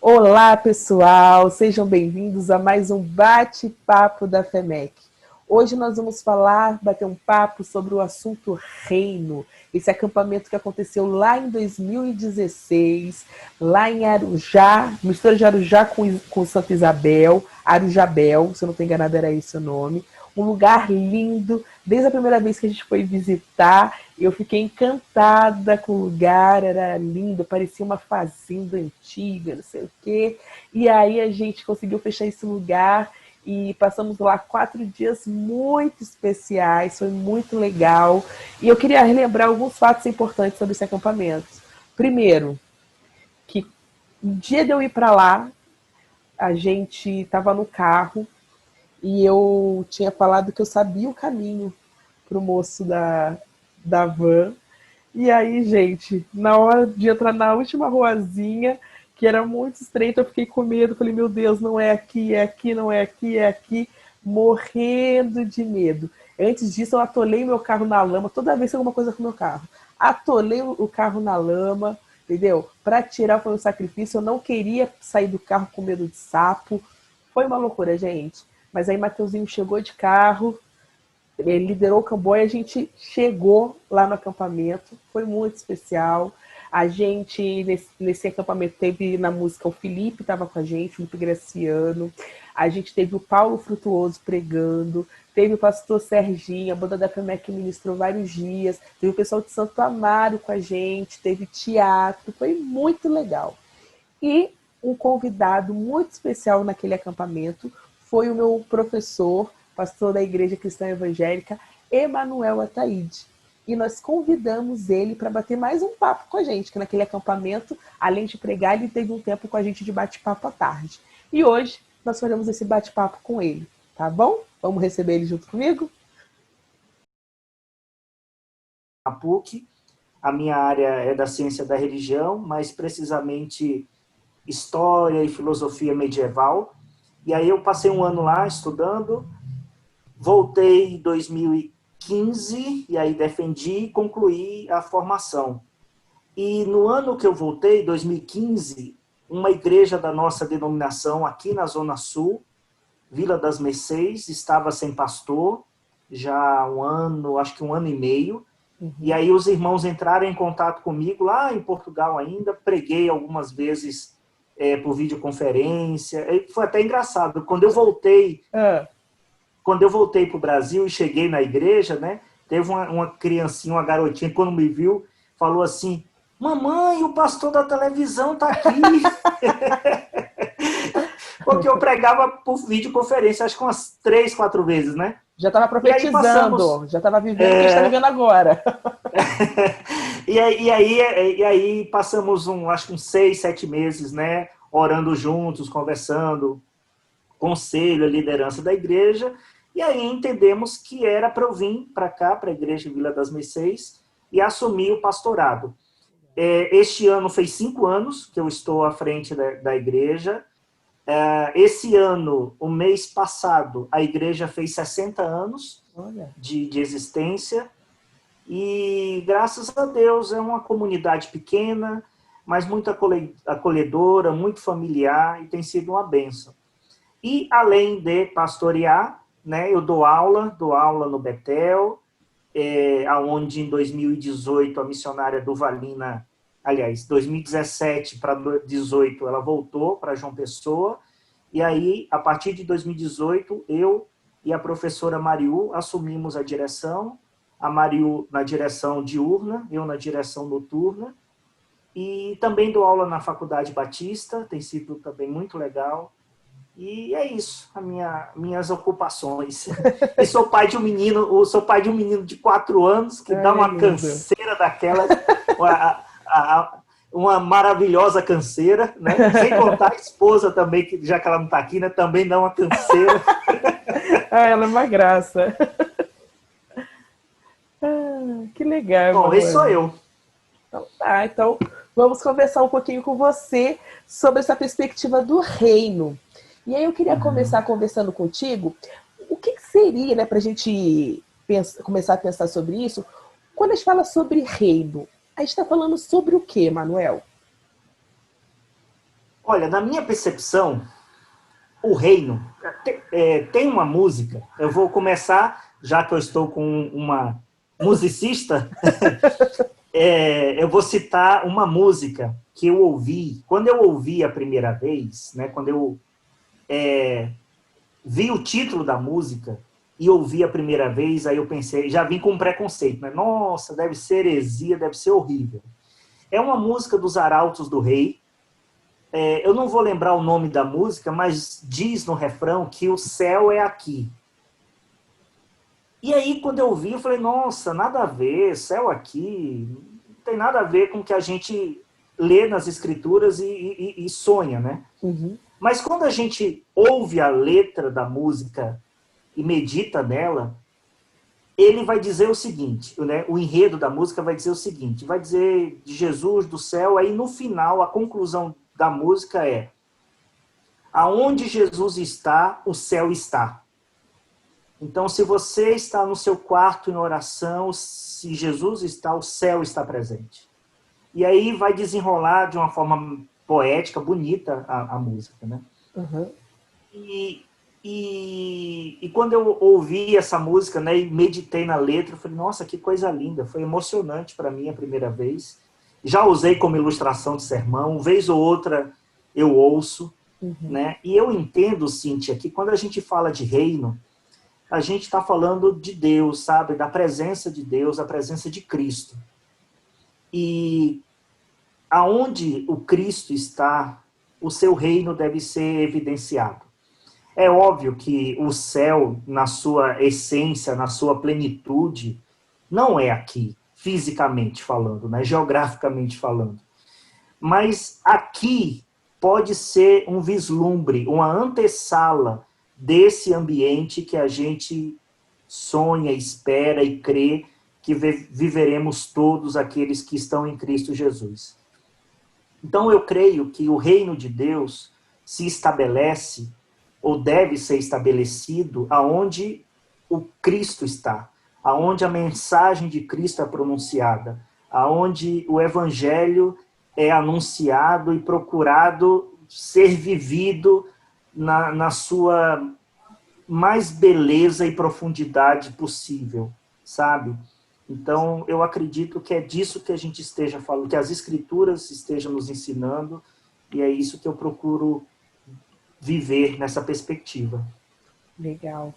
Olá, pessoal! Sejam bem-vindos a mais um bate-papo da FEMEC. Hoje nós vamos bater um papo sobre o assunto reino. Esse acampamento que aconteceu lá em 2016, lá em Arujá, mistura de Arujá com Santa Isabel, Arujabel, se eu não estou enganado era esse o nome. Um lugar lindo. Desde a primeira vez que a gente foi visitar, eu fiquei encantada com o lugar, era lindo, parecia uma fazenda antiga, não sei o quê. E aí a gente conseguiu fechar esse lugar e passamos lá 4 dias muito especiais, foi muito legal. E eu queria relembrar alguns fatos importantes sobre esse acampamento. Primeiro, que no dia de eu ir para lá, a gente estava no carro e eu tinha falado que eu sabia o caminho pro moço da van. E aí, gente, na hora de entrar na última ruazinha, que era muito estreita, eu fiquei com medo. Falei, meu Deus, não é aqui, é aqui, não é aqui, é aqui. Morrendo de medo. Antes disso, eu atolei meu carro na lama. Toda vez que alguma coisa com o meu carro. Atolei o carro na lama, entendeu? Para tirar foi um sacrifício. Eu não queria sair do carro com medo de sapo. Foi uma loucura, gente. Mas aí Mateuzinho chegou de carro, ele liderou o camboio, a gente chegou lá no acampamento, foi muito especial. A gente, nesse acampamento, teve na música o Felipe, estava com a gente, o Felipe Graciano. A gente teve o Paulo Frutuoso pregando, teve o pastor Serginho, a banda da FEMEC que ministrou vários dias, teve o pessoal de Santo Amaro com a gente, teve teatro, foi muito legal. E um convidado muito especial naquele acampamento foi o meu professor, pastor da Igreja Cristã Evangélica, Emanuel Ataíde. E nós convidamos ele para bater mais um papo com a gente, que naquele acampamento, além de pregar, ele teve um tempo com a gente de bate-papo à tarde. E hoje nós faremos esse bate-papo com ele, tá bom? Vamos receber ele junto comigo? A PUC, a minha área é da ciência da religião, mais precisamente história e filosofia medieval. E aí eu passei um ano lá estudando, voltei em 2015 e aí defendi e concluí a formação. E no ano que eu voltei, 2015, uma igreja da nossa denominação aqui na Zona Sul, Vila das Mercês, estava sem pastor já há um ano, acho que um ano e meio. E aí os irmãos entraram em contato comigo lá em Portugal ainda, preguei algumas vezes por videoconferência. E foi até engraçado. Quando eu voltei para o Brasil e cheguei na igreja, né, teve uma criancinha, uma garotinha, quando me viu, falou assim: mamãe, o pastor da televisão está aqui. Porque eu pregava por videoconferência, acho que umas 3, 4 vezes, né? Já estava E aí passamos. profetizando, já estava vivendo o que a gente está vivendo agora. E aí passamos acho que uns 6, 7 meses, né? Orando juntos, conversando, conselho, a liderança da igreja. E aí entendemos que era para eu vir para cá, para a igreja Vila das Mercês, e assumir o pastorado. Este ano fez 5 anos que eu estou à frente da igreja. Esse ano, o mês passado, a igreja fez 60 anos de existência. E, graças a Deus, é uma comunidade pequena, mas muito acolhedora, muito familiar, e tem sido uma bênção. E, além de pastorear, né, eu dou aula no Betel, onde em 2018 a missionária Duvalina, aliás, 2017 para 2018, ela voltou para João Pessoa, e aí, a partir de 2018, eu e a professora Mariu assumimos a direção, a Mariu na direção diurna, eu na direção noturna, e também dou aula na Faculdade Batista, tem sido também muito legal. E é isso, minhas ocupações. E sou pai de um menino de 4 anos, que dá Ai, uma lindo. canseira daquelas, uma maravilhosa canseira, né? Sem contar a esposa também, que já que ela não está aqui, né? Também dá uma canseira. Ah, ela é uma graça. Ah, que legal, Bom, esse sou Emanuel. eu. Então vamos conversar um pouquinho com você sobre essa perspectiva do reino. E aí eu queria começar conversando contigo o que seria, né, para a gente começar a pensar sobre isso, quando a gente fala sobre reino. A gente está falando sobre o que, Manuel? Olha, na minha percepção, o reino tem uma música. Eu vou começar, já que eu estou com uma musicista, eu vou citar uma música que eu ouvi. Quando eu ouvi a primeira vez, né, quando eu vi o título da música e ouvi a primeira vez, aí eu pensei, já vim com um preconceito, né? Nossa, deve ser heresia, deve ser horrível. É uma música dos Arautos do Rei. Eu não vou lembrar o nome da música, mas diz no refrão que o céu é aqui. E aí, quando eu ouvi, eu falei, nossa, nada a ver, céu aqui, não tem nada a ver com o que a gente lê nas escrituras e sonha, né? Uhum. Mas quando a gente ouve a letra da música e medita nela, ele vai dizer o seguinte, né? O enredo da música vai dizer o seguinte, vai dizer de Jesus, do céu, aí no final, a conclusão da música é: aonde Jesus está, o céu está. Então, se você está no seu quarto em oração, se Jesus está, o céu está presente. E aí vai desenrolar de uma forma poética, bonita, a música, né? Uhum. E quando eu ouvi essa música, né, e meditei na letra, eu falei, nossa, que coisa linda. Foi emocionante para mim a primeira vez. Já usei como ilustração de sermão, vez ou outra eu ouço, né? E eu entendo, Cíntia, que quando a gente fala de reino, a gente está falando de Deus, sabe? Da presença de Deus, da presença de Cristo. E aonde o Cristo está, o seu reino deve ser evidenciado. É óbvio que o céu, na sua essência, na sua plenitude, não é aqui, fisicamente falando, né? Geograficamente falando. Mas aqui pode ser um vislumbre, uma antessala desse ambiente que a gente sonha, espera e crê que viveremos todos aqueles que estão em Cristo Jesus. Então eu creio que o reino de Deus se estabelece ou deve ser estabelecido aonde o Cristo está, aonde a mensagem de Cristo é pronunciada, aonde o evangelho é anunciado e procurado ser vivido na sua mais beleza e profundidade possível, sabe? Então, eu acredito que é disso que a gente esteja falando, que as escrituras estejam nos ensinando, e é isso que eu procuro viver nessa perspectiva. Legal.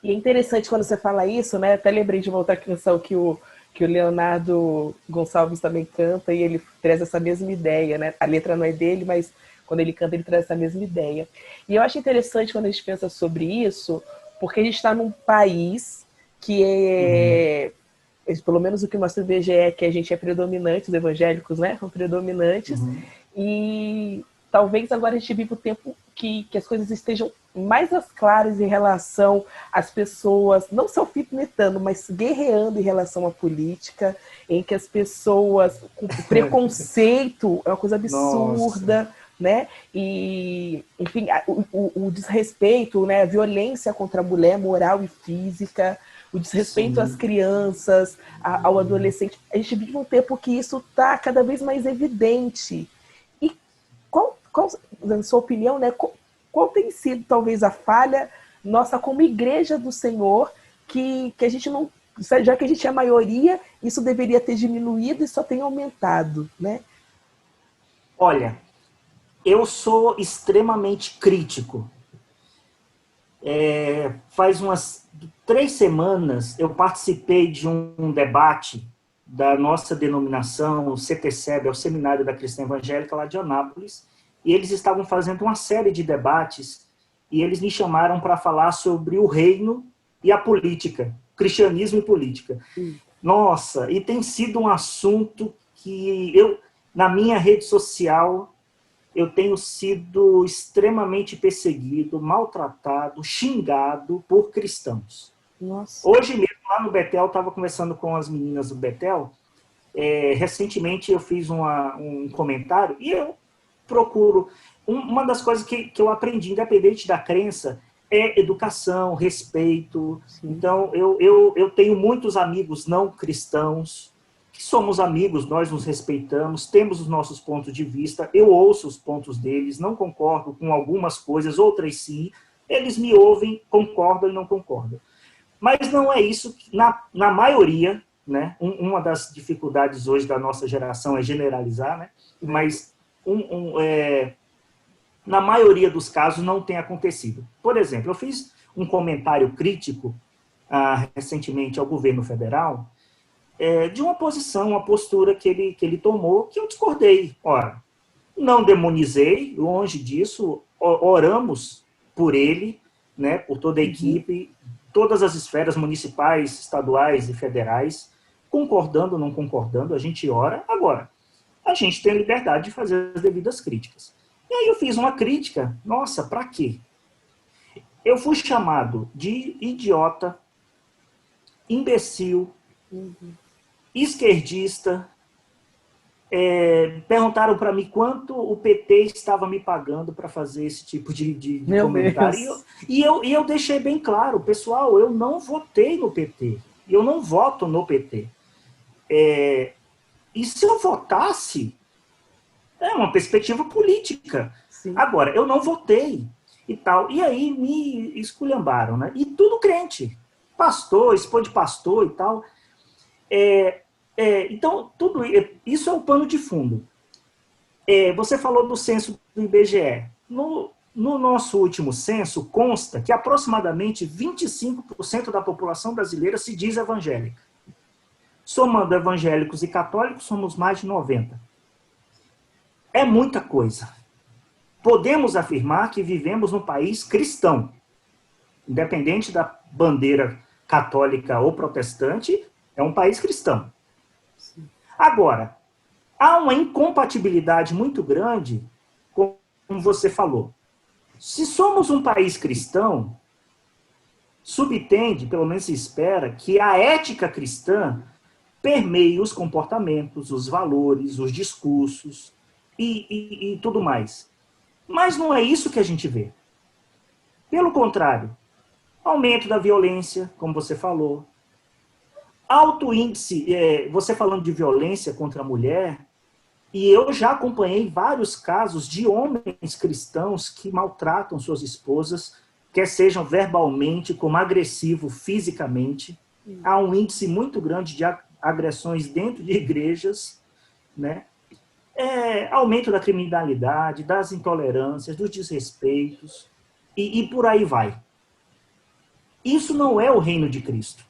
E é interessante quando você fala isso, né? Até lembrei de uma outra canção que o Leonardo Gonçalves também canta, e ele traz essa mesma ideia, né? A letra não é dele, mas quando ele canta, ele traz essa mesma ideia. E eu acho interessante quando a gente pensa sobre isso, porque a gente está num país que é... Pelo menos o que mostra o IBGE é que a gente é predominante, os evangélicos, né? São predominantes. E talvez agora a gente vive o tempo que as coisas estejam mais claras em relação às pessoas, não se alfinetando, mas guerreando em relação à política, em que as pessoas, com preconceito é uma coisa absurda, nossa, né? E, enfim, o desrespeito, né? A violência contra a mulher, moral e física, o desrespeito às crianças, ao adolescente. A gente vive um tempo que isso está cada vez mais evidente. E qual, na sua opinião, né, qual tem sido talvez a falha nossa como igreja do Senhor, que a gente não, já que a gente é a maioria, isso deveria ter diminuído e só tem aumentado, né? Olha, eu sou extremamente crítico. Faz umas 3 semanas eu participei de um debate da nossa denominação, o CTCEB, é o Seminário da Cristã Evangélica lá de Anápolis, e eles estavam fazendo uma série de debates, e eles me chamaram para falar sobre o reino e a política, cristianismo e política. Nossa, e tem sido um assunto que eu, na minha rede social, eu tenho sido extremamente perseguido, maltratado, xingado por cristãos. Nossa. Hoje mesmo, lá no Betel, estava conversando com as meninas do Betel, recentemente eu fiz um comentário, e eu procuro... Uma das coisas que eu aprendi, independente da crença, é educação, respeito. Sim. Então, eu tenho muitos amigos não cristãos, que somos amigos, nós nos respeitamos, temos os nossos pontos de vista, eu ouço os pontos deles, não concordo com algumas coisas, outras sim, eles me ouvem, concordam e não concordam. Mas não é isso, na maioria, né, uma das dificuldades hoje da nossa geração é generalizar, né, mas na maioria dos casos não tem acontecido. Por exemplo, eu fiz um comentário crítico recentemente ao governo federal, de uma posição, uma postura que ele tomou, que eu discordei. Ora, não demonizei, longe disso, oramos por ele, né, por toda a equipe, todas as esferas municipais, estaduais e federais, concordando ou não concordando, a gente ora. Agora, a gente tem a liberdade de fazer as devidas críticas. E aí eu fiz uma crítica, nossa, para quê? Eu fui chamado de idiota, imbecil, esquerdista, perguntaram para mim quanto o PT estava me pagando para fazer esse tipo de comentário. E eu deixei bem claro, pessoal, eu não votei no PT. Eu não voto no PT. E se eu votasse, é uma perspectiva política. Sim. Agora, eu não votei e tal. E aí me esculhambaram, né? E tudo crente. Pastor, expor de pastor e tal. Então, tudo isso é o pano de fundo. Você falou do censo do IBGE. No nosso último censo, consta que aproximadamente 25% da população brasileira se diz evangélica. Somando evangélicos e católicos, somos mais de 90%. É muita coisa. Podemos afirmar que vivemos num país cristão. Independente da bandeira católica ou protestante, é um país cristão. Agora, há uma incompatibilidade muito grande, como você falou. Se somos um país cristão, subtende, pelo menos se espera, que a ética cristã permeie os comportamentos, os valores, os discursos e tudo mais. Mas não é isso que a gente vê. Pelo contrário, aumento da violência, como você falou, alto índice, você falando de violência contra a mulher, e eu já acompanhei vários casos de homens cristãos que maltratam suas esposas, quer sejam verbalmente, como agressivo fisicamente. Há um índice muito grande de agressões dentro de igrejas, né? Aumento da criminalidade, das intolerâncias, dos desrespeitos, e por aí vai. Isso não é o reino de Cristo.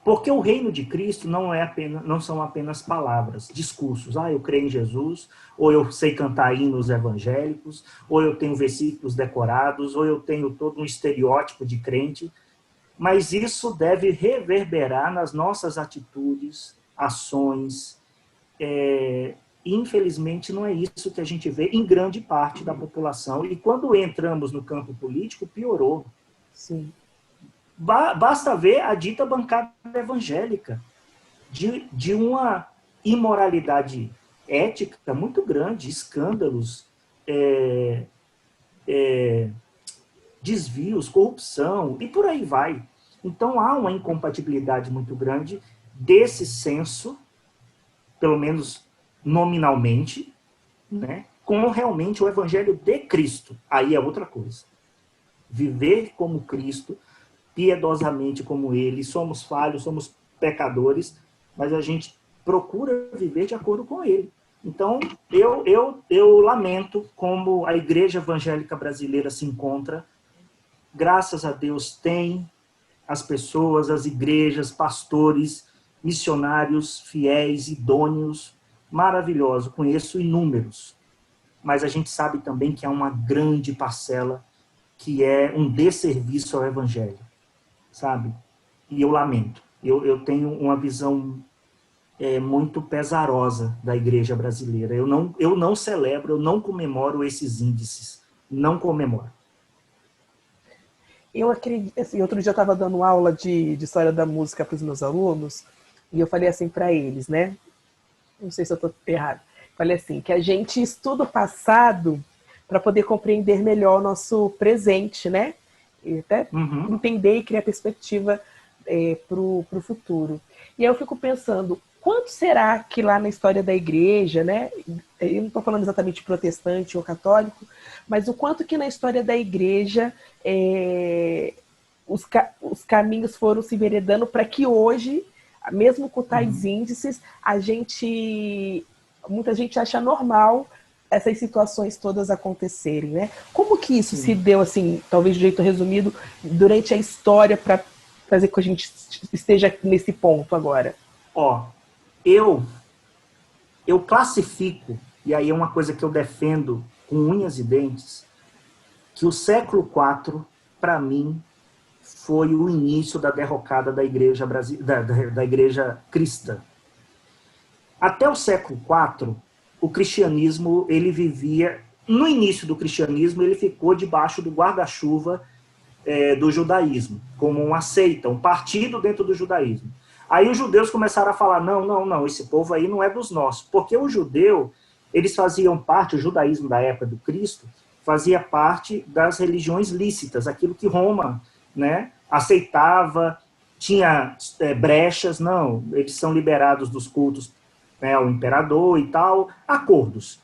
Porque o reino de Cristo não são apenas palavras, discursos. Eu creio em Jesus, ou eu sei cantar hinos evangélicos, ou eu tenho versículos decorados, ou eu tenho todo um estereótipo de crente. Mas isso deve reverberar nas nossas atitudes, ações. Infelizmente, não é isso que a gente vê em grande parte da população. E quando entramos no campo político, piorou. Sim. Basta ver a dita bancada evangélica, de uma imoralidade ética muito grande, escândalos, desvios, corrupção, e por aí vai. Então, há uma incompatibilidade muito grande desse senso, pelo menos nominalmente, né, com realmente o evangelho de Cristo. Aí é outra coisa. Viver como Cristo, piedosamente como ele, somos falhos, somos pecadores, mas a gente procura viver de acordo com ele. Então, eu lamento como a igreja evangélica brasileira se encontra. Graças a Deus tem as pessoas, as igrejas, pastores, missionários, fiéis, idôneos, maravilhosos, conheço inúmeros. Mas a gente sabe também que há uma grande parcela que é um desserviço ao evangelho. Sabe? E eu lamento. Eu tenho uma visão muito pesarosa da igreja brasileira. Eu não celebro, eu não comemoro esses índices. Não comemoro. Eu acredito, assim, outro dia eu estava dando aula de história da música para os meus alunos, e eu falei assim para eles, né? Não sei se eu estou errado. Falei assim, que a gente estuda o passado para poder compreender melhor o nosso presente, né? E até entender e criar perspectiva para o futuro. E aí eu fico pensando, quanto será que lá na história da igreja, né? Eu não estou falando exatamente protestante ou católico, mas o quanto que na história da igreja os caminhos foram se enveredando para que hoje, mesmo com tais índices, muita gente acha normal essas situações todas acontecerem, né? Como que isso se deu, assim, talvez de jeito resumido, durante a história para fazer com que a gente esteja nesse ponto agora? Ó, eu classifico, e aí é uma coisa que eu defendo com unhas e dentes, que o século IV, para mim, foi o início da derrocada da igreja, da igreja cristã. Até o século IV, o cristianismo, ele vivia... No início do cristianismo, ele ficou debaixo do guarda-chuva do judaísmo, como uma seita, um partido dentro do judaísmo. Aí os judeus começaram a falar, não, esse povo aí não é dos nossos. Porque o judeu, eles faziam parte, o judaísmo da época do Cristo, fazia parte das religiões lícitas, aquilo que Roma, né, aceitava, tinha brechas, não, eles são liberados dos cultos, né, ao imperador e tal, acordos.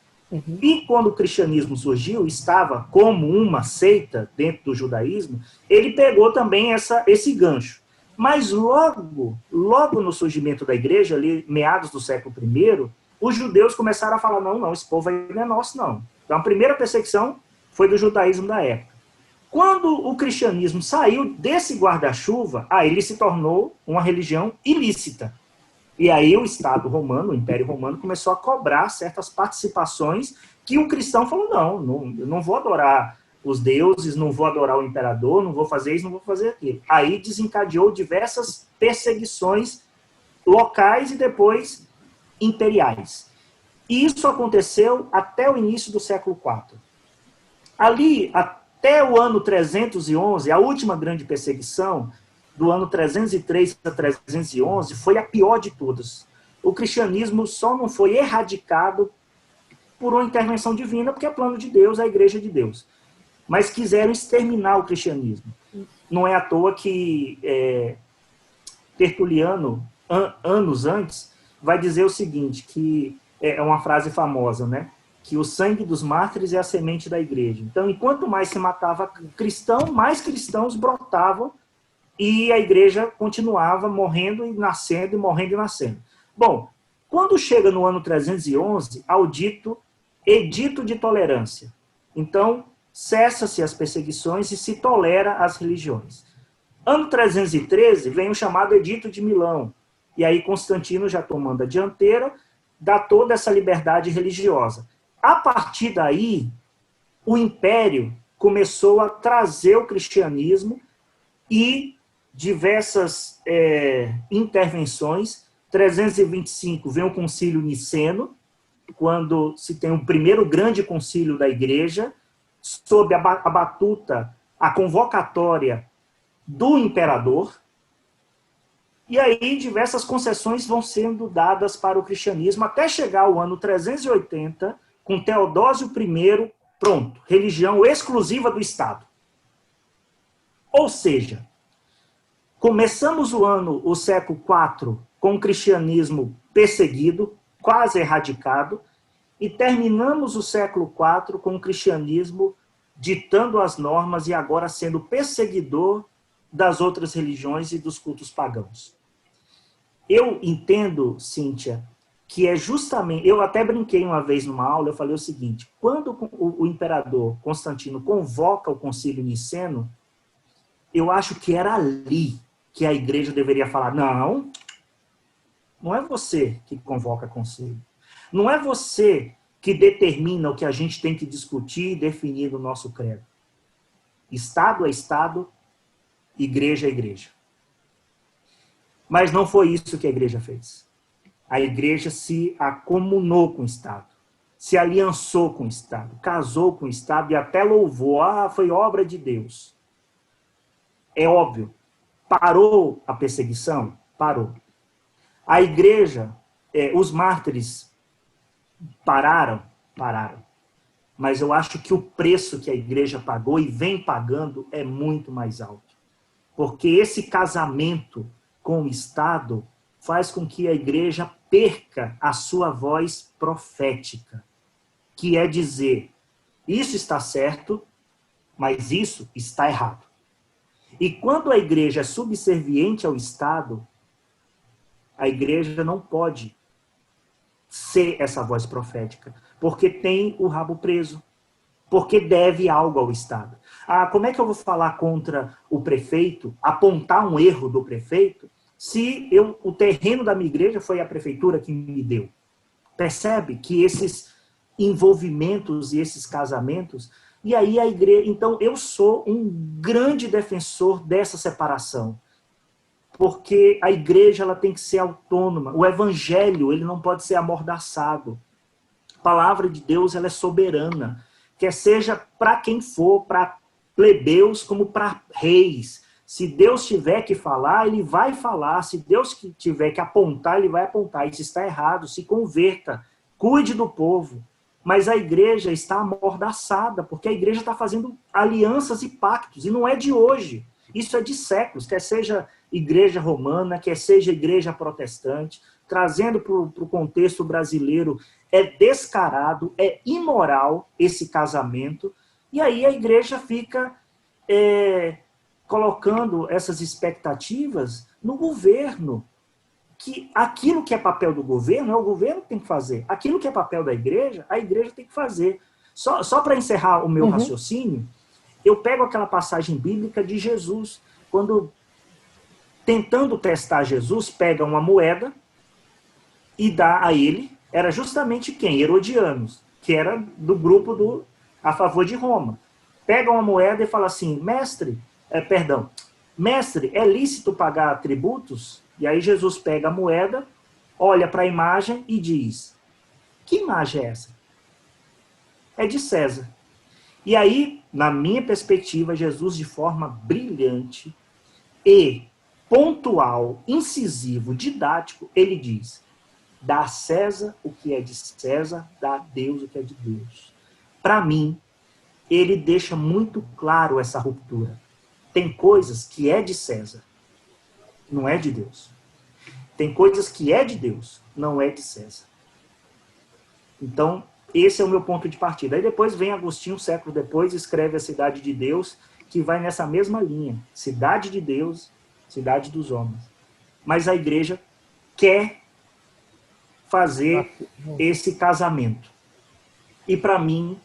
E quando o cristianismo surgiu, estava como uma seita dentro do judaísmo, ele pegou também esse gancho. Mas logo no surgimento da igreja, ali, meados do século I, os judeus começaram a falar, não, esse povo aí não é nosso, não. Então a primeira perseguição foi do judaísmo da época. Quando o cristianismo saiu desse guarda-chuva, ele se tornou uma religião ilícita. E aí o Estado romano, o Império Romano, começou a cobrar certas participações que o cristão falou, eu não vou adorar os deuses, não vou adorar o imperador, não vou fazer isso, não vou fazer aquilo. Aí desencadeou diversas perseguições locais e depois imperiais. E isso aconteceu até o início do século IV. Ali, até o ano 311, a última grande perseguição, do ano 303 a 311, foi a pior de todas. O cristianismo só não foi erradicado por uma intervenção divina, porque é plano de Deus, a igreja de Deus. Mas quiseram exterminar o cristianismo. Não é à toa que Tertuliano, anos antes, vai dizer o seguinte, que é uma frase famosa, né? Que o sangue dos mártires é a semente da igreja. Então, enquanto mais se matava cristão, mais cristãos brotavam e a igreja continuava morrendo e nascendo, e morrendo e nascendo. Bom, quando chega no ano 311, ao dito Edito de Tolerância. Então, cessa-se as perseguições e se tolera as religiões. Ano 313 vem o chamado Edito de Milão. E aí Constantino, já tomando a dianteira, dá toda essa liberdade religiosa. A partir daí, o Império começou a trazer o cristianismo e diversas intervenções. 325 vem o Concílio Niceno, quando se tem o primeiro grande concílio da Igreja, sob a batuta, a convocatória do imperador, e aí diversas concessões vão sendo dadas para o cristianismo, até chegar ao ano 380, com Teodósio I, pronto, religião exclusiva do Estado. Ou seja, começamos o século IV, com o cristianismo perseguido, quase erradicado, e terminamos o século IV com o cristianismo ditando as normas e agora sendo perseguidor das outras religiões e dos cultos pagãos. Eu entendo, Cíntia, que é justamente... Eu até brinquei uma vez numa aula, eu falei o seguinte, quando o imperador Constantino convoca o Concílio Niceno, eu acho que era ali que a igreja deveria falar, não é você que convoca concílio. Não é você que determina o que a gente tem que discutir e definir no nosso credo. Estado é Estado, igreja é igreja. Mas não foi isso que a igreja fez. A igreja se acomunou com o Estado, se aliançou com o Estado, casou com o Estado e até louvou, foi obra de Deus. É óbvio, parou a perseguição? Parou. A igreja, os mártires pararam? Pararam. Mas eu acho que o preço que a igreja pagou e vem pagando é muito mais alto. Porque esse casamento com o Estado faz com que a igreja perca a sua voz profética, que é dizer, isso está certo, mas isso está errado. E quando a igreja é subserviente ao Estado, a igreja não pode ser essa voz profética, porque tem o rabo preso, porque deve algo ao Estado. Ah, como é que eu vou falar contra o prefeito, apontar um erro do prefeito, se o terreno da minha igreja foi a prefeitura que me deu? Percebe que esses envolvimentos e esses casamentos, e aí a igreja... Então, eu sou um grande defensor dessa separação, porque a igreja ela tem que ser autônoma. O evangelho ele não pode ser amordaçado. A palavra de Deus ela é soberana, quer seja para quem for, para plebeus como para reis. Se Deus tiver que falar, ele vai falar. Se Deus tiver que apontar, ele vai apontar. Isso está errado, se converta, cuide do povo. Mas a igreja está amordaçada, porque a igreja está fazendo alianças e pactos, e não é de hoje. Isso é de séculos, quer seja igreja romana, quer seja igreja protestante, trazendo para o contexto brasileiro, é descarado, é imoral esse casamento, e aí a igreja fica colocando essas expectativas no governo, que aquilo que é papel do governo, é o governo que tem que fazer. Aquilo que é papel da igreja, a igreja tem que fazer. Só para encerrar o meu raciocínio, eu pego aquela passagem bíblica de Jesus, quando, tentando testar Jesus, pega uma moeda e dá a ele, era justamente quem? Herodianos, que era do grupo a favor de Roma. Pega uma moeda e fala assim, mestre, é lícito pagar tributos? E aí Jesus pega a moeda, olha para a imagem e diz, que imagem é essa? É de César. E aí, na minha perspectiva, Jesus, de forma brilhante e pontual, incisivo, didático, ele diz, dá a César o que é de César, dá a Deus o que é de Deus. Para mim, ele deixa muito claro essa ruptura. Tem coisas que é de César, não é de Deus. Tem coisas que é de Deus, não é de César. Então, esse é o meu ponto de partida. Aí depois vem Agostinho, um século depois, escreve a Cidade de Deus, que vai nessa mesma linha. Cidade de Deus, cidade dos homens. Mas a igreja quer fazer esse casamento. E para mim,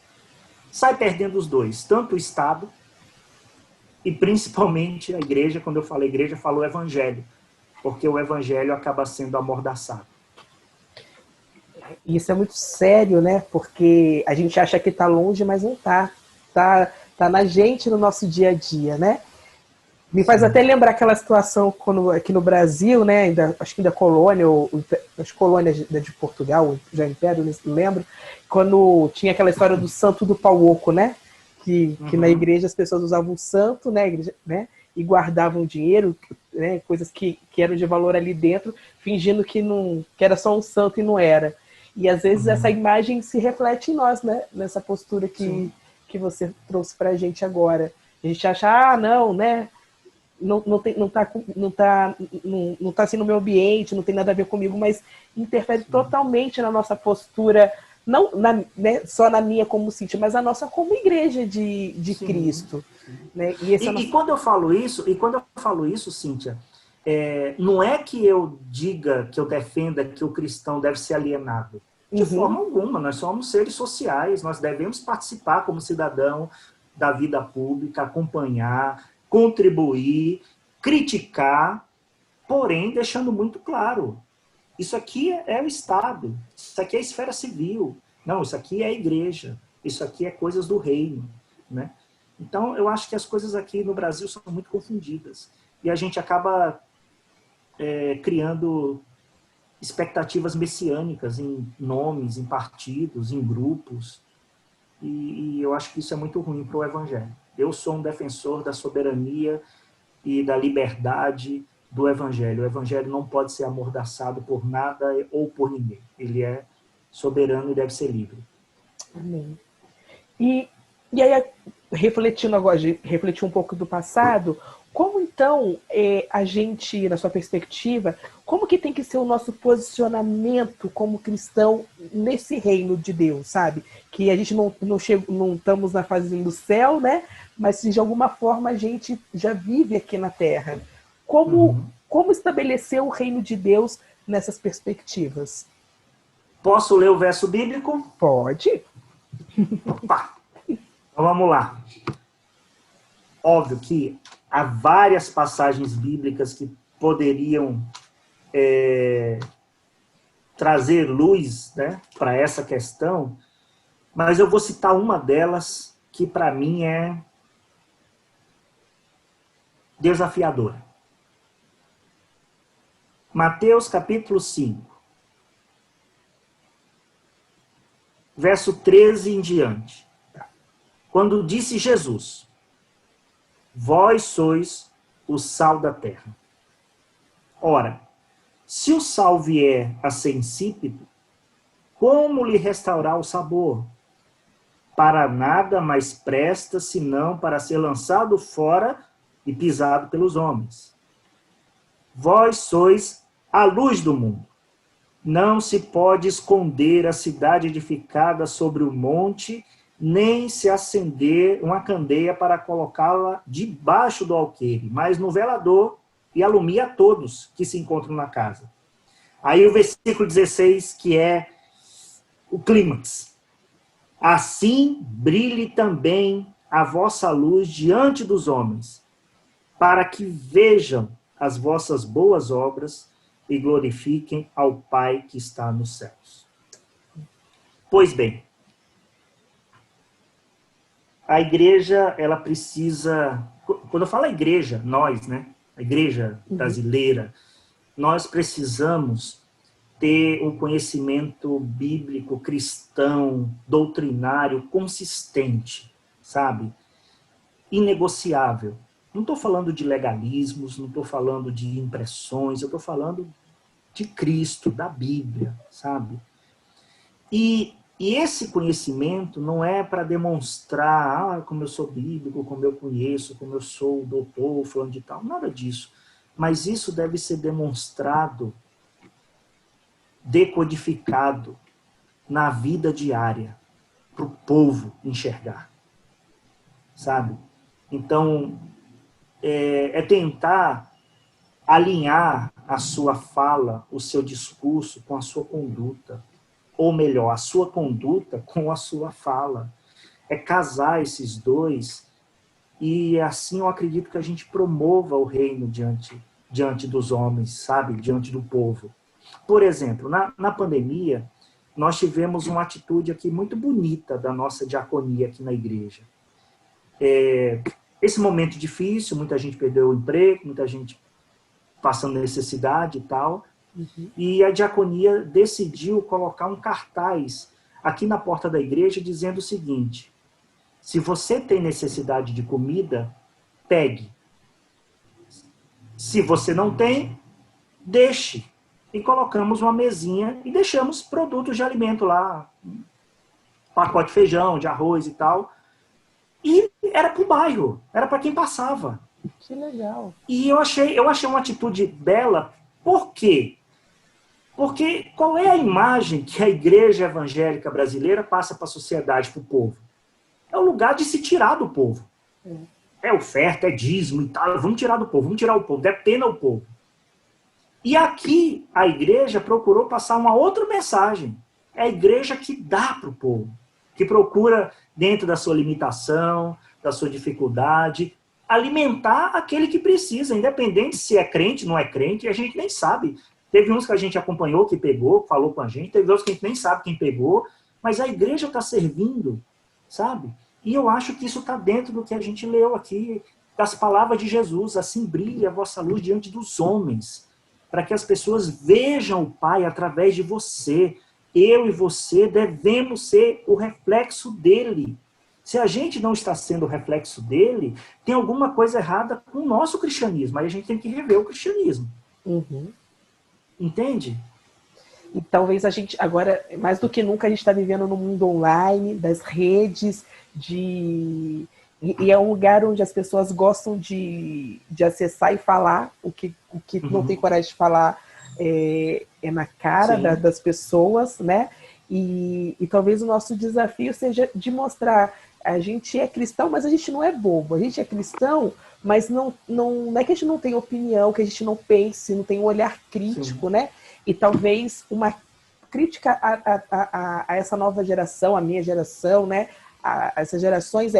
sai perdendo os dois. Tanto o Estado e principalmente a igreja. Quando eu falo igreja, eu falo o evangelho. Porque o evangelho acaba sendo amordaçado. Isso é muito sério, né? Porque a gente acha que está longe, mas não está. Tá na gente, no nosso dia a dia, né? Me faz até lembrar aquela situação quando, aqui no Brasil, né? Acho que da colônia, as colônias de Portugal, já Império, não lembro, quando tinha aquela história do santo do pau oco, né? Que na igreja as pessoas usavam o santo, né? Igreja, né? E guardavam dinheiro, né? Coisas que eram de valor ali dentro, fingindo que era só um santo e não era. E às vezes essa imagem se reflete em nós, né? Nessa postura que você trouxe pra gente agora. A gente acha, não, né? Não tá assim no meu ambiente, não tem nada a ver comigo, mas interfere totalmente na nossa postura, não só na minha como Cíntia, mas a nossa como igreja de Cristo. Né? E quando eu falo isso, Cíntia, não é que eu diga, que eu defenda que o cristão deve ser alienado. De forma alguma, nós somos seres sociais, nós devemos participar como cidadão da vida pública, acompanhar, contribuir, criticar, porém deixando muito claro, isso aqui é o Estado, isso aqui é a esfera civil, não, isso aqui é a igreja, isso aqui é coisas do reino, né? Então, eu acho que as coisas aqui no Brasil são muito confundidas. E a gente acaba criando expectativas messiânicas em nomes, em partidos, em grupos. E eu acho que isso é muito ruim para o Evangelho. Eu sou um defensor da soberania e da liberdade do Evangelho. O Evangelho não pode ser amordaçado por nada ou por ninguém. Ele é soberano e deve ser livre. Amém. E aí, refletindo agora, refletir um pouco do passado, Como então a gente, na sua perspectiva, como que tem que ser o nosso posicionamento como cristão nesse reino de Deus, sabe? Que a gente não estamos na fase do céu, né? Mas se de alguma forma a gente já vive aqui na Terra. Como estabelecer o reino de Deus nessas perspectivas? Posso ler o verso bíblico? Pode. Opa! Então vamos lá. Óbvio que há várias passagens bíblicas que poderiam trazer luz, né, para essa questão, mas eu vou citar uma delas que para mim é desafiadora. Mateus capítulo 5, verso 13 em diante. Quando disse Jesus: vós sois o sal da terra. Ora, se o sal vier a ser insípido, como lhe restaurar o sabor? Para nada mais presta, senão para ser lançado fora e pisado pelos homens. Vós sois a luz do mundo. Não se pode esconder a cidade edificada sobre o monte, nem se acender uma candeia para colocá-la debaixo do alqueire, mas no velador, e alumia a todos que se encontram na casa. Aí o versículo 16, que é o clímax. Assim brilhe também a vossa luz diante dos homens, para que vejam as vossas boas obras e glorifiquem ao Pai que está nos céus. Pois bem, a igreja, ela precisa... Quando eu falo a igreja, nós, né? A igreja brasileira, nós precisamos ter um conhecimento bíblico, cristão, doutrinário, consistente, sabe? Inegociável. Não estou falando de legalismos, não estou falando de impressões, eu estou falando de Cristo, da Bíblia, sabe? E esse conhecimento não é para demonstrar como eu sou bíblico, como eu conheço, como eu sou doutor, fulano de tal, nada disso. Mas isso deve ser demonstrado, decodificado na vida diária, para o povo enxergar, sabe? Então, é tentar alinhar a sua fala, o seu discurso com a sua conduta. Ou melhor, a sua conduta com a sua fala. É casar esses dois e assim eu acredito que a gente promova o reino diante dos homens, sabe? Diante do povo. Por exemplo, na pandemia, nós tivemos uma atitude aqui muito bonita da nossa diaconia aqui na igreja. Esse momento difícil, muita gente perdeu o emprego, muita gente passando necessidade e tal, e a diaconia decidiu colocar um cartaz aqui na porta da igreja dizendo o seguinte: se você tem necessidade de comida, pegue. Se você não tem, deixe. E colocamos uma mesinha e deixamos produtos de alimento lá, pacote de feijão, de arroz e tal. E era para o bairro, era para quem passava. Que legal. E eu achei uma atitude bela. Por quê? Porque qual é a imagem que a igreja evangélica brasileira passa para a sociedade, para o povo? É o lugar de se tirar do povo. É oferta, é dízimo e tal. Vamos tirar do povo, vamos tirar o povo, dê pena ao povo. E aqui a igreja procurou passar uma outra mensagem. É a igreja que dá para o povo, que procura, dentro da sua limitação, da sua dificuldade, alimentar aquele que precisa, independente se é crente, não é crente, a gente nem sabe. Teve uns que a gente acompanhou, que pegou, falou com a gente, teve outros que a gente nem sabe quem pegou, mas a igreja está servindo, sabe? E eu acho que isso está dentro do que a gente leu aqui, das palavras de Jesus: assim brilha a vossa luz diante dos homens, para que as pessoas vejam o Pai através de você. Eu e você devemos ser o reflexo dele. Se a gente não está sendo o reflexo dele, tem alguma coisa errada com o nosso cristianismo. Aí a gente tem que rever o cristianismo. Entende? E talvez a gente, agora, mais do que nunca, a gente está vivendo no mundo online, das redes, de E é um lugar onde as pessoas gostam de acessar e falar. O que não tem coragem de falar é na cara Sim, das pessoas, né? E talvez o nosso desafio seja de mostrar: a gente é cristão, mas a gente não é bobo. A gente é cristão, mas não é que a gente não tem opinião, que a gente não pense, não tem um olhar sim. crítico, né? E talvez uma crítica a essa nova geração, a minha geração, né? A essas gerações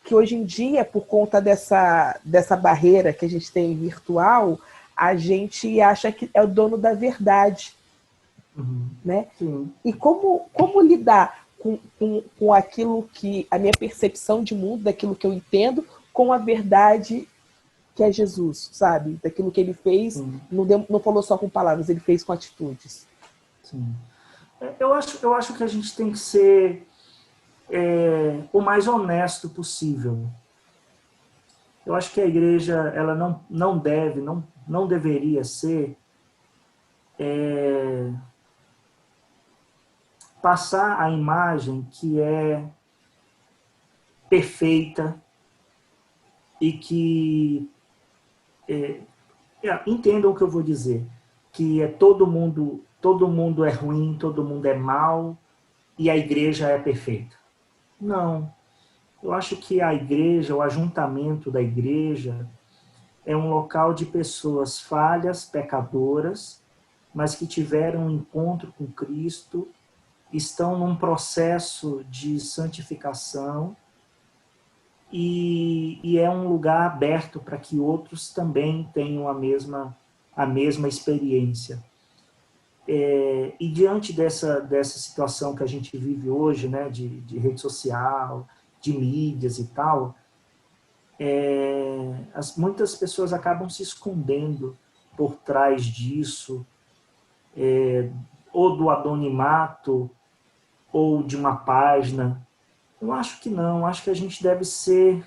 que hoje em dia, por conta dessa barreira que a gente tem virtual, a gente acha que é o dono da verdade, né? Sim. E como lidar com aquilo que a minha percepção de mundo, daquilo que eu entendo, com a verdade que é Jesus, sabe? Daquilo que ele fez, Sim, não falou só com palavras, ele fez com atitudes. sim. Eu acho que a gente tem que ser o mais honesto possível. Eu acho que a igreja ela não deve, não deveria ser passar a imagem que é perfeita e que entendam o que eu vou dizer, que é todo mundo é ruim, todo mundo é mal e a igreja é perfeita. Não. Eu acho que a igreja, o ajuntamento da igreja, é um local de pessoas falhas, pecadoras, mas que tiveram um encontro com Cristo, estão num processo de santificação e é um lugar aberto para que outros também tenham a mesma experiência. E diante dessa situação que a gente vive hoje, né, de rede social, de mídias e tal, muitas pessoas acabam se escondendo por trás disso, ou do anonimato, ou de uma página. Eu acho que não, acho que a gente deve ser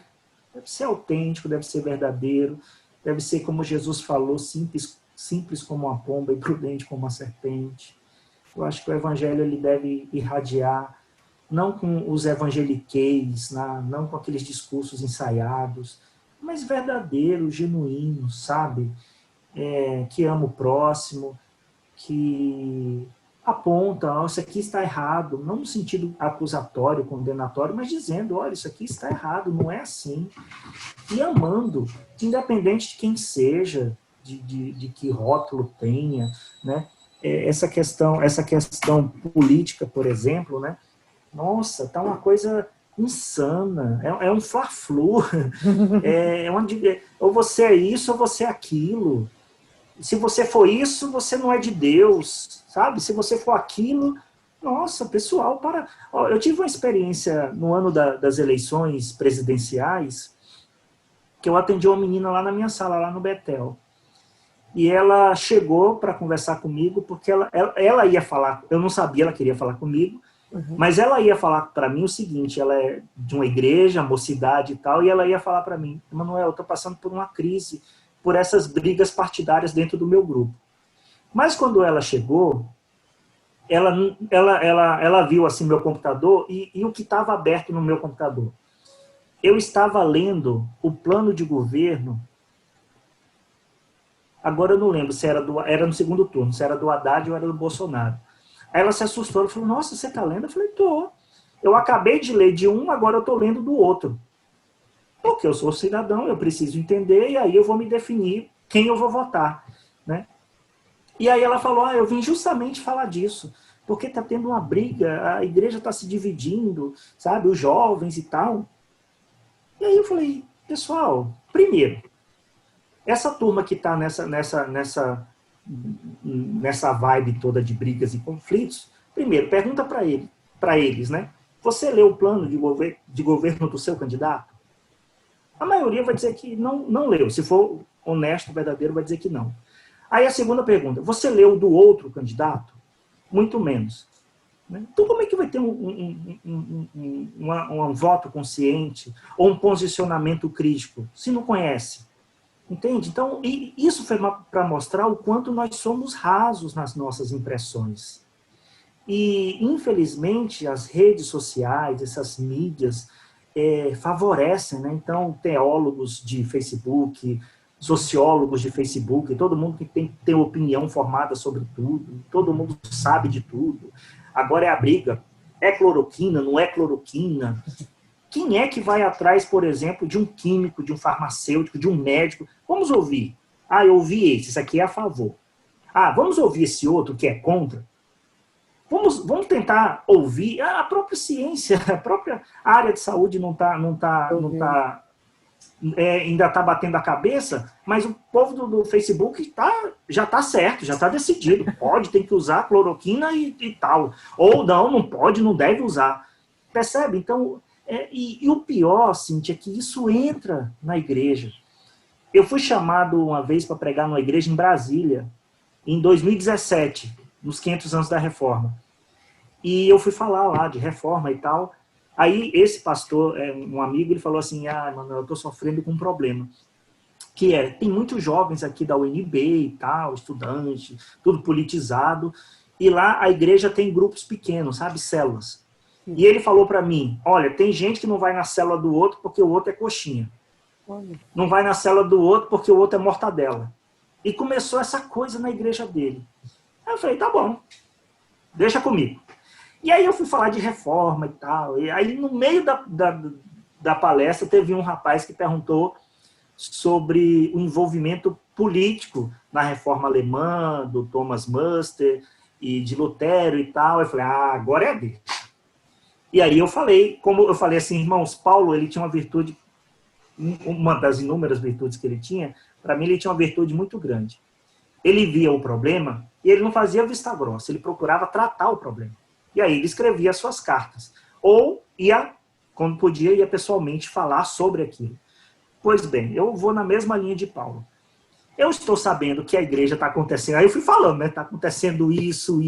autêntico, deve ser verdadeiro, deve ser como Jesus falou, simples, simples como uma pomba e prudente como uma serpente. Eu acho que o evangelho ele deve irradiar, não com os evangeliqueis, não com aqueles discursos ensaiados, mas verdadeiro, genuíno, sabe? Que ama o próximo, que aponta, oh, isso aqui está errado, não no sentido acusatório, condenatório, mas dizendo, olha, isso aqui está errado, não é assim. E amando, independente de quem seja, de que rótulo tenha, né? Essa questão política, por exemplo, né? Nossa, tá uma coisa insana, é um fla-flu, ou você é isso ou você é aquilo. Se você for isso, você não é de Deus, sabe? Se você for aquilo, nossa, pessoal, para. Ó, eu tive uma experiência no ano das eleições presidenciais, que eu atendi uma menina lá na minha sala, lá no Betel. E ela chegou para conversar comigo, porque ela ia falar, eu não sabia, ela queria falar comigo, Uhum. mas ela ia falar para mim o seguinte, ela é de uma igreja, mocidade e tal, e ela ia falar para mim, Manuel, eu estou passando por uma crise, por essas brigas partidárias dentro do meu grupo. Mas quando ela chegou, ela viu assim meu computador e o que estava aberto no meu computador. Eu estava lendo o plano de governo, agora eu não lembro se era no segundo turno, se era do Haddad ou era do Bolsonaro. Aí ela se assustou, ela falou, nossa, você está lendo? Eu falei, tô. Eu acabei de ler de um, agora eu estou lendo do outro. Porque eu sou cidadão, eu preciso entender, e aí eu vou me definir quem eu vou votar. Né? E aí ela falou, eu vim justamente falar disso, porque está tendo uma briga, a igreja está se dividindo, sabe, os jovens e tal. E aí eu falei, pessoal, primeiro, essa turma que está nessa vibe toda de brigas e conflitos, primeiro, pergunta para eles, né? Você leu o plano de governo do seu candidato? A maioria vai dizer que não leu. Se for honesto, verdadeiro, vai dizer que não. Aí a segunda pergunta, você leu do outro candidato? Muito menos. Né? Então como é que vai ter um voto consciente ou um posicionamento crítico se não conhece? Entende? Então, isso foi para mostrar o quanto nós somos rasos nas nossas impressões. E, infelizmente, as redes sociais, essas mídias, favorecem, né? Então, teólogos de Facebook, sociólogos de Facebook, todo mundo que tem opinião formada sobre tudo, todo mundo sabe de tudo. Agora é a briga, é cloroquina, não é cloroquina? Quem é que vai atrás, por exemplo, de um químico, de um farmacêutico, de um médico? Vamos ouvir. Ah, eu ouvi esse aqui é a favor. Ah, vamos ouvir esse outro que é contra? Vamos tentar ouvir a própria ciência, a própria área de saúde ainda está batendo a cabeça, mas o povo do Facebook já está certo, já está decidido. Pode, tem que usar cloroquina e tal. Ou não pode, não deve usar. Percebe? Então, e o pior, Cíntia, é que isso entra na igreja. Eu fui chamado uma vez para pregar numa igreja em Brasília, em 2017, nos 500 anos da Reforma. E eu fui falar lá de reforma e tal. Aí esse pastor, um amigo, ele falou assim, Manuel, eu estou sofrendo com um problema. Tem muitos jovens aqui da UNB e tal, estudante, tudo politizado, e lá a igreja tem grupos pequenos, sabe, células. E ele falou para mim, olha, tem gente que não vai na célula do outro porque o outro é coxinha. Não vai na célula do outro porque o outro é mortadela. E começou essa coisa na igreja dele. Aí eu falei, tá bom, deixa comigo. E aí eu fui falar de reforma e tal. E aí no meio da palestra teve um rapaz que perguntou sobre o envolvimento político na reforma alemã, do Thomas Müster e de Lutero e tal. Eu falei, agora é a dele. E aí eu falei, como eu falei assim, irmãos, Paulo, ele tinha uma virtude, uma das inúmeras virtudes que ele tinha, para mim ele tinha uma virtude muito grande. Ele via o problema e ele não fazia vista grossa, ele procurava tratar o problema. E aí ele escrevia as suas cartas. Ou quando podia, ia pessoalmente falar sobre aquilo. Pois bem, eu vou na mesma linha de Paulo. Eu estou sabendo que a igreja está acontecendo. Aí eu fui falando, né? Está acontecendo isso.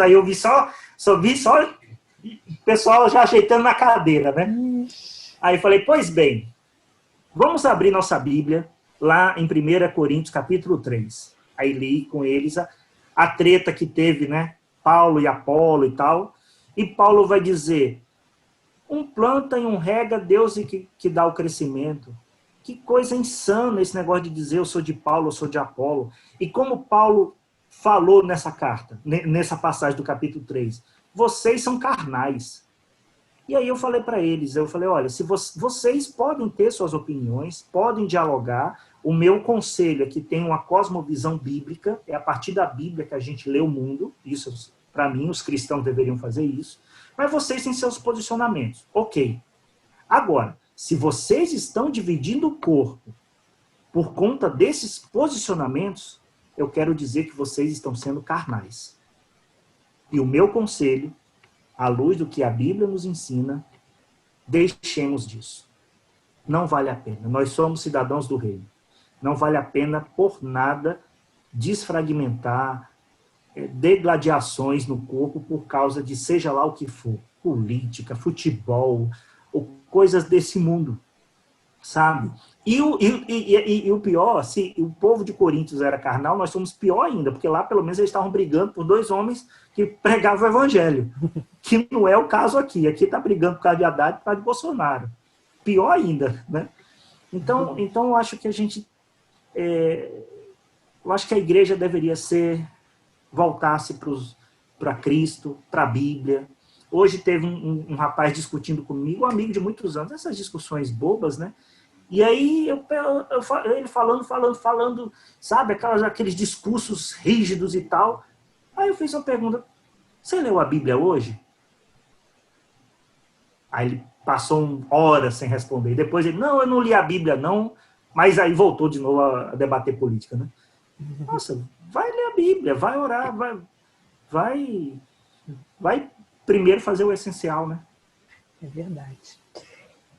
Aí eu vi só o pessoal já ajeitando na cadeira, né? Aí eu falei, pois bem, vamos abrir nossa Bíblia lá em 1 Coríntios, capítulo 3. Aí li com eles a treta que teve, né? Paulo e Apolo e tal. E Paulo vai dizer, um planta e um rega, Deus que dá o crescimento. Que coisa insana esse negócio de dizer eu sou de Paulo, eu sou de Apolo. E como Paulo falou nessa carta, nessa passagem do capítulo 3, vocês são carnais. E aí eu falei para eles, olha, se vocês podem ter suas opiniões, podem dialogar, o meu conselho é que tenha uma cosmovisão bíblica, é a partir da Bíblia que a gente lê o mundo, isso, para mim, os cristãos deveriam fazer isso, mas vocês têm seus posicionamentos. Ok. Agora, se vocês estão dividindo o corpo por conta desses posicionamentos, eu quero dizer que vocês estão sendo carnais. E o meu conselho, à luz do que a Bíblia nos ensina, deixemos disso. Não vale a pena. Nós somos cidadãos do reino. Não vale a pena, por nada, desfragmentar, degladiações no corpo por causa de seja lá o que for. Política, futebol, ou coisas desse mundo. Sabe? E o pior, se o povo de Coríntios era carnal, nós somos pior ainda, porque lá pelo menos eles estavam brigando por dois homens que pregavam o evangelho, que não é o caso aqui. Aqui está brigando por causa de Haddad e por causa de Bolsonaro. Pior ainda, né? Então eu acho que eu acho que a igreja deveria voltar-se para Cristo, para a Bíblia. Hoje teve um rapaz discutindo comigo, um amigo de muitos anos, essas discussões bobas, né? E aí ele falando, sabe, aqueles discursos rígidos e tal. Aí eu fiz uma pergunta, você leu a Bíblia hoje? Aí ele passou horas sem responder. Depois ele, não, eu não li a Bíblia não, mas aí voltou de novo a debater política, né? Nossa, vai ler a Bíblia, vai orar, vai primeiro fazer o essencial, né? É verdade.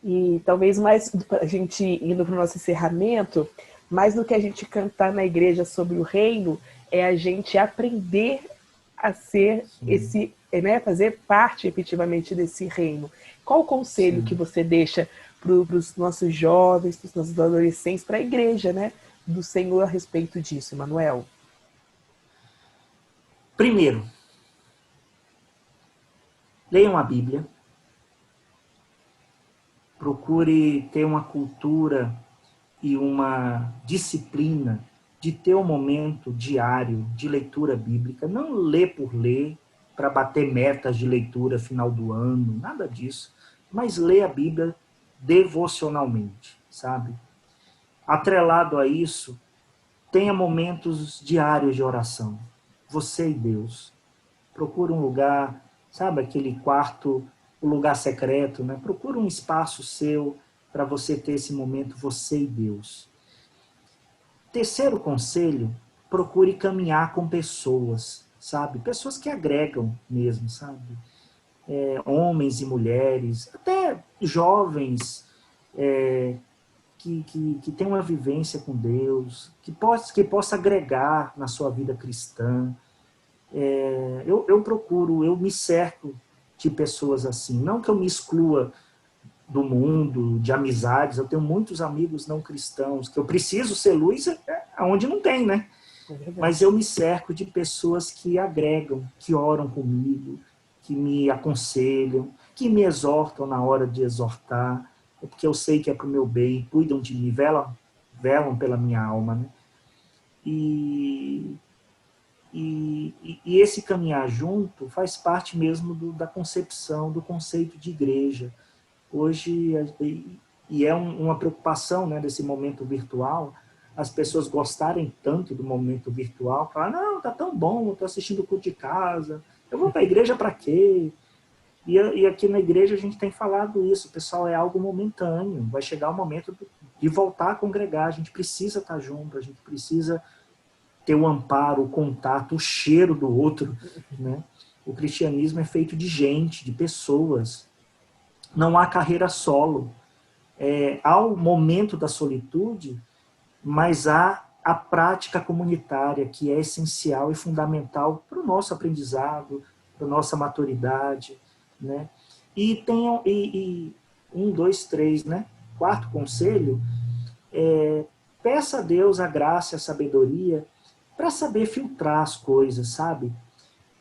E talvez mais, a gente indo para o nosso encerramento, mais do que a gente cantar na igreja sobre o reino, é a gente aprender a ser esse, né, fazer parte efetivamente desse reino. Qual o conselho que você deixa para os nossos jovens, para os nossos adolescentes, para a igreja, né, do Senhor a respeito disso, Manuel? Primeiro, leiam a Bíblia. procure ter uma cultura e uma disciplina de ter um momento diário de leitura bíblica, não ler por ler, para bater metas de leitura final do ano, nada disso, mas ler a Bíblia devocionalmente, sabe? Atrelado a isso, tenha momentos diários de oração, você e Deus. Procure um lugar, sabe, aquele quarto, o lugar secreto, né? Procure um espaço seu para você ter esse momento, você e Deus. Terceiro conselho, procure caminhar com pessoas, sabe? Pessoas que agregam mesmo, sabe? Homens e mulheres, até jovens que têm uma vivência com Deus, que possa agregar na sua vida cristã. Eu me cerco de pessoas assim. Não que eu me exclua do mundo, de amizades. Eu tenho muitos amigos não cristãos, que eu preciso ser luz onde não tem, né? Mas eu me cerco de pessoas que agregam, que oram comigo, que me aconselham, que me exortam na hora de exortar, porque eu sei que é para o meu bem, cuidam de mim, velam pela minha alma, né? E esse caminhar junto faz parte mesmo da concepção, do conceito de igreja. Hoje, e é uma preocupação, né, desse momento virtual, as pessoas gostarem tanto do momento virtual, falar, não, tá tão bom, eu tô assistindo o culto de casa, eu vou para a igreja para quê? E aqui na igreja a gente tem falado isso, pessoal, é algo momentâneo, vai chegar o momento de voltar a congregar, a gente precisa estar junto, a gente precisa ter o amparo, o contato, o cheiro do outro, né? O cristianismo é feito de gente, de pessoas. Não há carreira solo. Há o momento da solitude, mas há a prática comunitária, que é essencial e fundamental para o nosso aprendizado, para a nossa maturidade, né? E tenham, um, dois, três, né? Quarto conselho, peça a Deus a graça e a sabedoria para saber filtrar as coisas, sabe?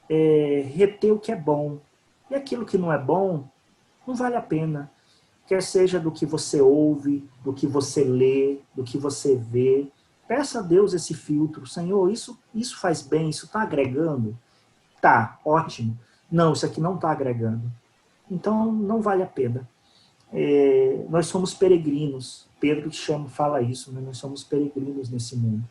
Reter o que é bom. E aquilo que não é bom, não vale a pena. Quer seja do que você ouve, do que você lê, do que você vê. Peça a Deus esse filtro. Senhor, isso faz bem, isso está agregando? Tá, ótimo. Não, isso aqui não está agregando. Então, não vale a pena. Nós somos peregrinos. Pedro fala isso, né? Nós somos peregrinos nesse mundo.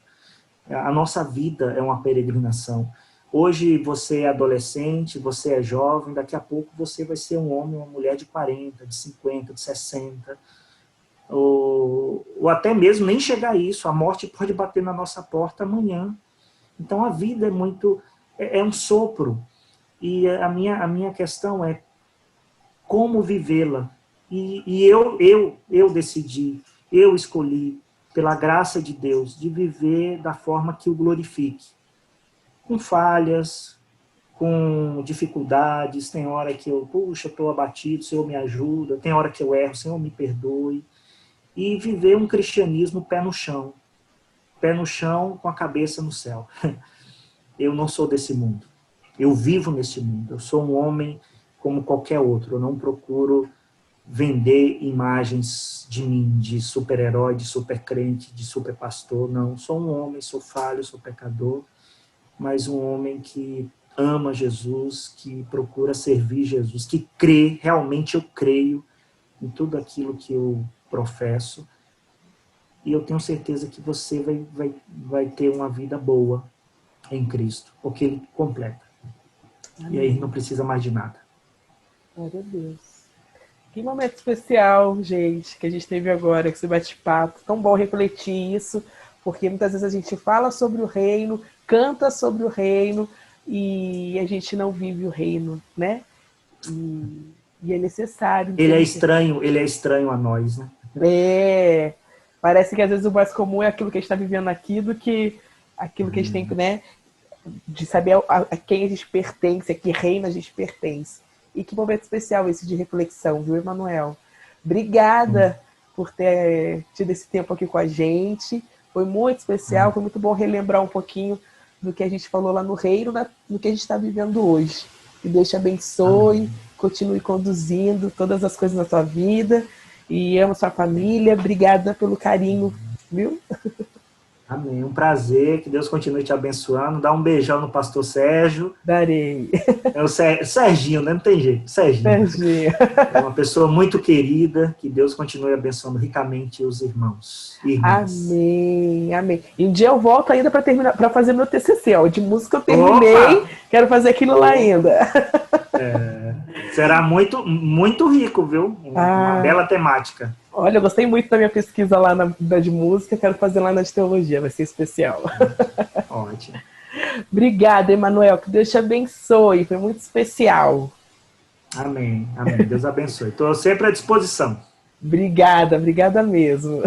A nossa vida é uma peregrinação. Hoje você é adolescente, você é jovem, daqui a pouco você vai ser um homem, uma mulher de 40, de 50, de 60, ou até mesmo nem chegar a isso, a morte pode bater na nossa porta amanhã. Então a vida é um sopro, e a minha questão é como vivê-la. E eu decidi, eu escolhi, pela graça de Deus, de viver da forma que o glorifique. Com falhas, com dificuldades, tem hora que eu estou abatido, o Senhor me ajuda, tem hora que eu erro, o Senhor me perdoe. E viver um cristianismo pé no chão com a cabeça no céu. Eu não sou desse mundo, eu vivo nesse mundo, eu sou um homem como qualquer outro, eu não procuro vender imagens de mim, de super-herói, de super-crente, de super-pastor, não. Sou um homem, sou falho, sou pecador, mas um homem que ama Jesus, que procura servir Jesus, que crê, realmente eu creio em tudo aquilo que eu professo, e eu tenho certeza que você vai ter uma vida boa em Cristo, porque Ele completa. Amém. E aí não precisa mais de nada. Glória a Deus. Que momento especial, gente, que a gente teve agora, com esse bate-papo. Tão bom refletir isso, porque muitas vezes a gente fala sobre o reino, canta sobre o reino, e a gente não vive o reino, né? E é necessário. Ele é estranho a nós, né? Parece que às vezes o mais comum é aquilo que a gente está vivendo aqui do que aquilo que a gente tem, né? De saber a quem a gente pertence, a que reino a gente pertence. E que momento especial esse de reflexão, viu, Emanuel? Obrigada por ter tido esse tempo aqui com a gente. Foi muito especial, foi muito bom relembrar um pouquinho do que a gente falou lá no reino, no que a gente está vivendo hoje. Que Deus te abençoe, continue conduzindo todas as coisas na tua vida e amo sua família. Obrigada pelo carinho, viu? Amém. Um prazer. Que Deus continue te abençoando. Dá um beijão no pastor Sérgio. Darei. É o Serginho, né? Não tem jeito. Serginho. Serginho. É uma pessoa muito querida. Que Deus continue abençoando ricamente os irmãos e irmãs. Amém, amém. E um dia eu volto ainda para terminar, para fazer meu TCC. Ó. De música eu terminei, Opa! quero fazer aquilo lá ainda. Será muito, muito rico, viu? Uma bela temática. Olha, eu gostei muito da minha pesquisa lá da de música, quero fazer lá na de teologia, vai ser especial. Ótimo. Obrigada, Emanuel, que Deus te abençoe, foi muito especial. Amém, amém. Deus abençoe. Estou sempre à disposição. Obrigada, obrigada mesmo.